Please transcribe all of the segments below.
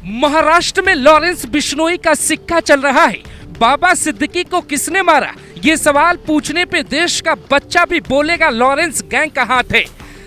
महाराष्ट्र में लॉरेंस बिश्नोई का सिक्का चल रहा है। बाबा सिद्दीकी को किसने मारा, ये सवाल पूछने पे देश का बच्चा भी बोलेगा लॉरेंस गैंग का हाथ है।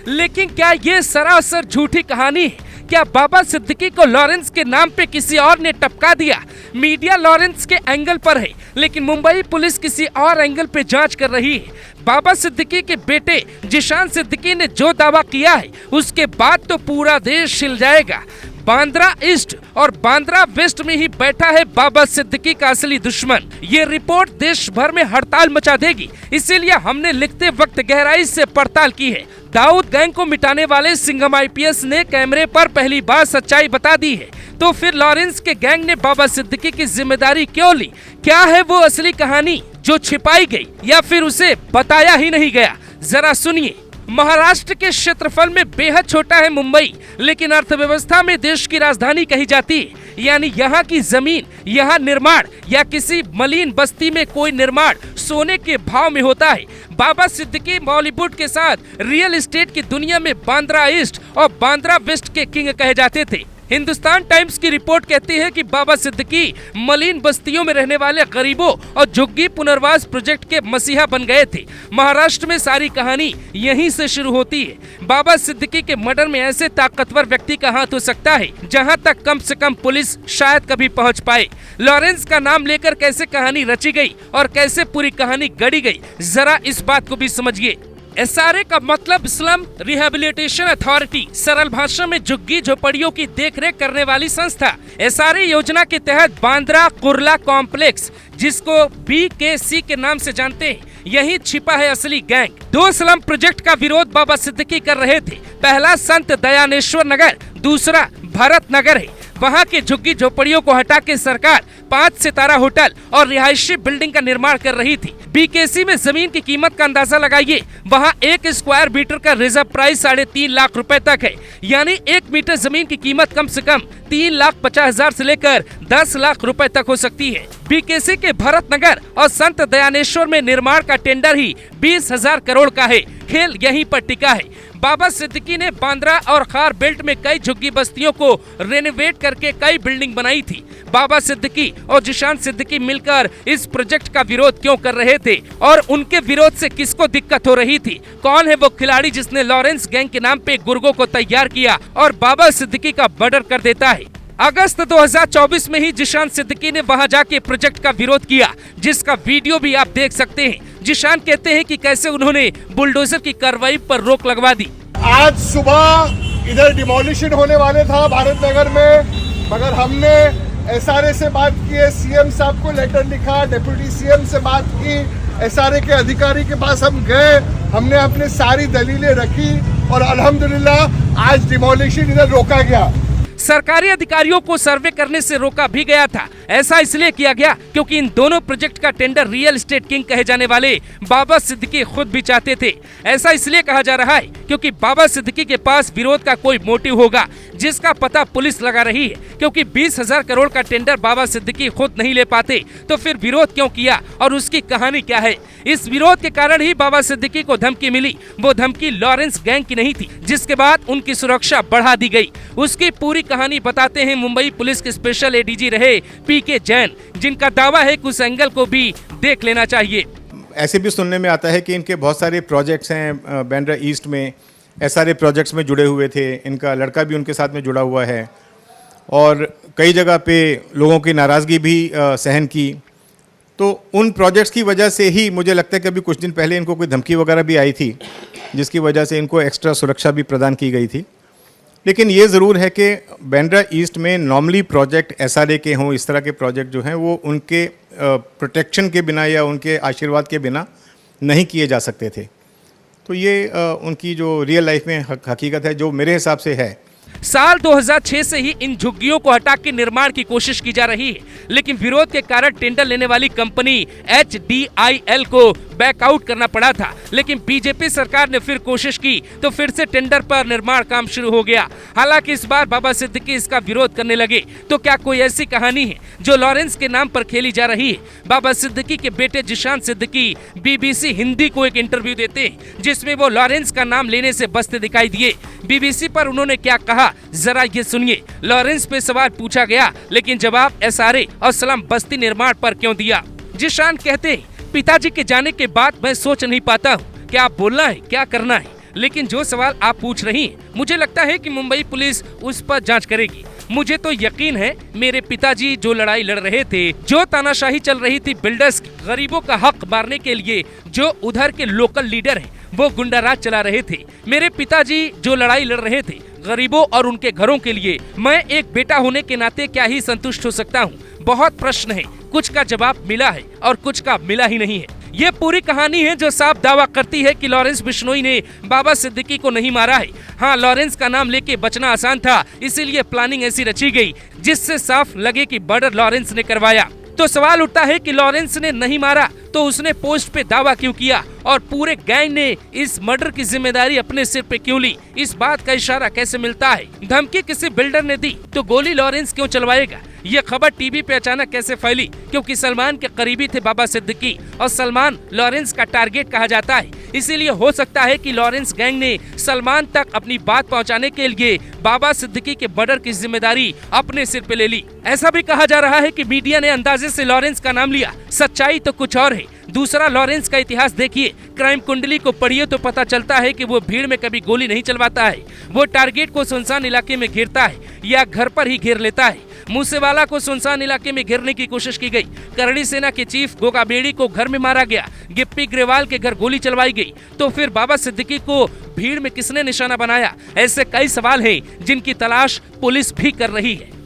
लेकिन क्या ये सरासर झूठी कहानी है? क्या बाबा सिद्दीकी को लॉरेंस के नाम पे किसी और ने टपका दिया? मीडिया लॉरेंस के एंगल पर है, लेकिन मुंबई पुलिस किसी और एंगल पे जांच कर रही है। बाबा सिद्दीकी के बेटे जिशान सिद्दीकी ने जो दावा किया है, उसके बाद तो पूरा देश हिल जाएगा। बांद्रा ईस्ट और बांद्रा वेस्ट में ही बैठा है बाबा सिद्दीकी का असली दुश्मन। ये रिपोर्ट देश भर में हड़ताल मचा देगी, इसीलिए हमने लिखते वक्त गहराई से पड़ताल की है। दाऊद गैंग को मिटाने वाले सिंघम आईपीएस ने कैमरे पर पहली बार सच्चाई बता दी है, तो फिर लॉरेंस के गैंग ने बाबा सिद्दीकी की जिम्मेदारी क्यों ली? क्या है वो असली कहानी जो छिपाई गई, या फिर उसे बताया ही नहीं गया? जरा सुनिए। महाराष्ट्र के क्षेत्रफल में बेहद छोटा है मुंबई, लेकिन अर्थव्यवस्था में देश की राजधानी कही जाती है। यानी यहाँ की जमीन, यहाँ निर्माण या किसी मलिन बस्ती में कोई निर्माण सोने के भाव में होता है। बाबा सिद्दीकी बॉलीवुड के साथ रियल एस्टेट की दुनिया में बांद्रा ईस्ट और बांद्रा वेस्ट के किंग कहे जाते थे। हिंदुस्तान टाइम्स की रिपोर्ट कहती है कि बाबा सिद्दीकी मलिन बस्तियों में रहने वाले गरीबों और झुग्गी पुनर्वास प्रोजेक्ट के मसीहा बन गए थे। महाराष्ट्र में सारी कहानी यहीं से शुरू होती है। बाबा सिद्दीकी के मर्डर में ऐसे ताकतवर व्यक्ति का हाथ हो सकता है जहां तक कम से कम पुलिस शायद कभी पहुंच पाए। लॉरेंस का नाम लेकर कैसे कहानी रची गई और कैसे पूरी कहानी गढ़ी गई, जरा इस बात को भी समझिए। SRA का मतलब स्लम रिहेबिलिटेशन अथॉरिटी, सरल भाषा में झुग्गी झोपड़ियों की देखरेख करने वाली संस्था। SRA योजना के तहत बांद्रा कुर्ला कॉम्प्लेक्स, जिसको BKC के नाम से जानते हैं, यही छिपा है असली गैंग। 2 स्लम प्रोजेक्ट का विरोध बाबा सिद्दीकी कर रहे थे। पहला संत दयानेश्वर नगर, दूसरा भरत नगर है। वहाँ के झुग्गी झोपड़ियों को हटा के सरकार 5 सितारा होटल और रिहायशी बिल्डिंग का निर्माण कर रही थी। BKC में जमीन की कीमत का अंदाजा लगाइए। वहाँ 1 स्क्वायर मीटर का रिजर्व प्राइस 3.5 लाख रुपए तक है। यानी 1 मीटर जमीन की कीमत कम से कम 3,50,000 से लेकर 10 लाख रुपए तक हो सकती है। BKC के भरत नगर और संत दयानेश्वर में निर्माण का टेंडर ही 20,000 करोड़ का है। खेल यहीं पर टिका है। बाबा सिद्दीकी ने बांद्रा और खार बेल्ट में कई झुग्गी बस्तियों को रेनोवेट करके कई बिल्डिंग बनाई थी। बाबा सिद्दीकी और जिशान सिद्दीकी मिलकर इस प्रोजेक्ट का विरोध क्यों कर रहे थे और उनके विरोध से किसको दिक्कत हो रही थी? कौन है वो खिलाड़ी जिसने लॉरेंस गैंग के नाम पे गुर्गों को तैयार किया और बाबा सिद्दीकी का मर्डर कर देता है? अगस्त 2024 में ही जिशान सिद्दीकी ने वहां जाके प्रोजेक्ट का विरोध किया, जिसका वीडियो भी आप देख सकते हैं। जिशान कहते हैं कि कैसे उन्होंने बुलडोजर की कार्रवाई पर रोक लगवा दी। आज सुबह इधर डिमोलिशन होने वाले था भारत नगर में, मगर हमने SRA से बात की है, CM साहब को लेटर लिखा, डिप्टी CM से बात की, SRA के अधिकारी के पास हम गए, हमने अपनी सारी दलीलें रखी और अल्हम्दुलिल्लाह आज डिमोलिशन इधर रोका गया। सरकारी अधिकारियों को सर्वे करने से रोका भी गया था। ऐसा इसलिए किया गया क्योंकि इन दोनों प्रोजेक्ट का टेंडर रियल एस्टेट किंग कहे जाने वाले बाबा सिद्दीकी खुद भी चाहते थे। ऐसा इसलिए कहा जा रहा है क्योंकि बाबा सिद्दीकी के पास विरोध का कोई मोटिव होगा, जिसका पता पुलिस लगा रही है। क्योंकि 20,000 करोड़ का टेंडर बाबा सिद्दीकी खुद नहीं ले पाते, तो फिर विरोध क्यों किया और उसकी कहानी क्या है? इस विरोध के कारण ही बाबा सिद्दीकी को धमकी मिली। वो धमकी लॉरेंस गैंग की नहीं थी, जिसके बाद उनकी सुरक्षा बढ़ा दी गई। उसकी पूरी कहानी बताते हैं मुंबई पुलिस के स्पेशल ADG रहे PK जैन, जिनका दावा है कि उस एंगल को भी देख लेना चाहिए। ऐसे भी सुनने में आता है कि इनके बहुत सारे प्रोजेक्ट्स हैं बांद्रा ईस्ट में, SRA प्रोजेक्ट्स में जुड़े हुए थे। इनका लड़का भी उनके साथ में जुड़ा हुआ है और कई जगह पे लोगों की नाराज़गी भी सहन की। तो उन प्रोजेक्ट्स की वजह से ही मुझे लगता है कि अभी कुछ दिन पहले इनको कोई धमकी वगैरह भी आई थी, जिसकी वजह से इनको एक्स्ट्रा सुरक्षा भी प्रदान की गई थी। लेकिन ये ज़रूर है कि बांद्रा ईस्ट में नॉर्मली प्रोजेक्ट SRA के हों, इस तरह के प्रोजेक्ट जो हैं वो उनके प्रोटेक्शन के बिना या उनके आशीर्वाद के बिना नहीं किए जा सकते थे। तो ये उनकी जो रियल लाइफ में हकीकत है, जो मेरे हिसाब से है। साल 2006 से ही इन झुग्गियों को हटा के निर्माण की कोशिश की जा रही है, लेकिन विरोध के कारण टेंडर लेने वाली कंपनी HDIL को बैकआउट करना पड़ा था, लेकिन बीजेपी सरकार ने फिर कोशिश की तो फिर से टेंडर पर निर्माण काम शुरू हो गया। हालांकि इस बार बाबा सिद्दीकी इसका विरोध करने लगे। तो क्या कोई ऐसी कहानी है जो लॉरेंस के नाम पर खेली जा रही है? बाबा सिद्दीकी के बेटे जिशान सिद्दीकी बीबीसी हिंदी को एक इंटरव्यू देते हैं जिसमें वो लॉरेंस का नाम लेने से बचते दिखाई दिए। बीबीसी पर उन्होंने क्या कहा, जरा ये सुनिए। लॉरेंस पे सवाल पूछा गया, लेकिन जवाब एसआरए और सलाम बस्ती निर्माण पर क्यों दिया। जिशान कहते हैं, पिताजी के जाने के बाद मैं सोच नहीं पाता हूँ क्या बोलना है, क्या करना है। लेकिन जो सवाल आप पूछ रही हैं, मुझे लगता है कि मुंबई पुलिस उस पर जांच करेगी। मुझे तो यकीन है मेरे पिताजी जो लड़ाई लड़ रहे थे, जो तानाशाही चल रही थी बिल्डर्स की, गरीबों का हक मारने के लिए, जो उधर के लोकल लीडर हैं वो गुंडाराज चला रहे थे। मेरे पिताजी जो लड़ाई लड़ रहे थे गरीबों और उनके घरों के लिए, मैं एक बेटा होने के नाते क्या ही संतुष्ट हो सकता हूँ। बहुत प्रश्न है, कुछ का जवाब मिला है और कुछ का मिला ही नहीं है। ये पूरी कहानी है जो साफ दावा करती है कि लॉरेंस बिश्नोई ने बाबा सिद्दीकी को नहीं मारा है। हाँ, लॉरेंस का नाम लेके बचना आसान था, इसीलिए प्लानिंग ऐसी रची गई जिससे साफ लगे कि मर्डर लॉरेंस ने करवाया। तो सवाल उठता है कि लॉरेंस ने नहीं मारा तो उसने पोस्ट पे दावा क्यों किया और पूरे गैंग ने इस मर्डर की जिम्मेदारी अपने सिर पे क्यों ली? इस बात का इशारा कैसे मिलता है? धमकी किसी बिल्डर ने दी तो गोली लॉरेंस क्यों चलवाएगा? ये खबर टीवी पे अचानक कैसे फैली? क्योंकि सलमान के करीबी थे बाबा सिद्दीकी और सलमान लॉरेंस का टारगेट कहा जाता है। इसीलिए हो सकता है कि लॉरेंस गैंग ने सलमान तक अपनी बात पहुंचाने के लिए बाबा सिद्दीकी के मर्डर की जिम्मेदारी अपने सिर पे ले ली। ऐसा भी कहा जा रहा है कि मीडिया ने अंदाजे से लॉरेंस का नाम लिया, सच्चाई तो कुछ और है। दूसरा, लॉरेंस का इतिहास देखिए, क्राइम कुंडली को पढ़िए तो पता चलता है कि वो भीड़ में कभी गोली नहीं चलवाता है। वो टारगेट को सुनसान इलाके में घेरता है या घर पर ही घेर लेता है। मूसेवाला को सुनसान इलाके में घेरने की कोशिश की गई। करणी सेना के चीफ गोगा बेड़ी को घर में मारा गया। गिप्पी ग्रेवाल के घर गोली चलवाई गई। तो फिर बाबा सिद्दीकी को भीड़ में किसने निशाना बनाया? ऐसे कई सवाल हैं जिनकी तलाश पुलिस भी कर रही है।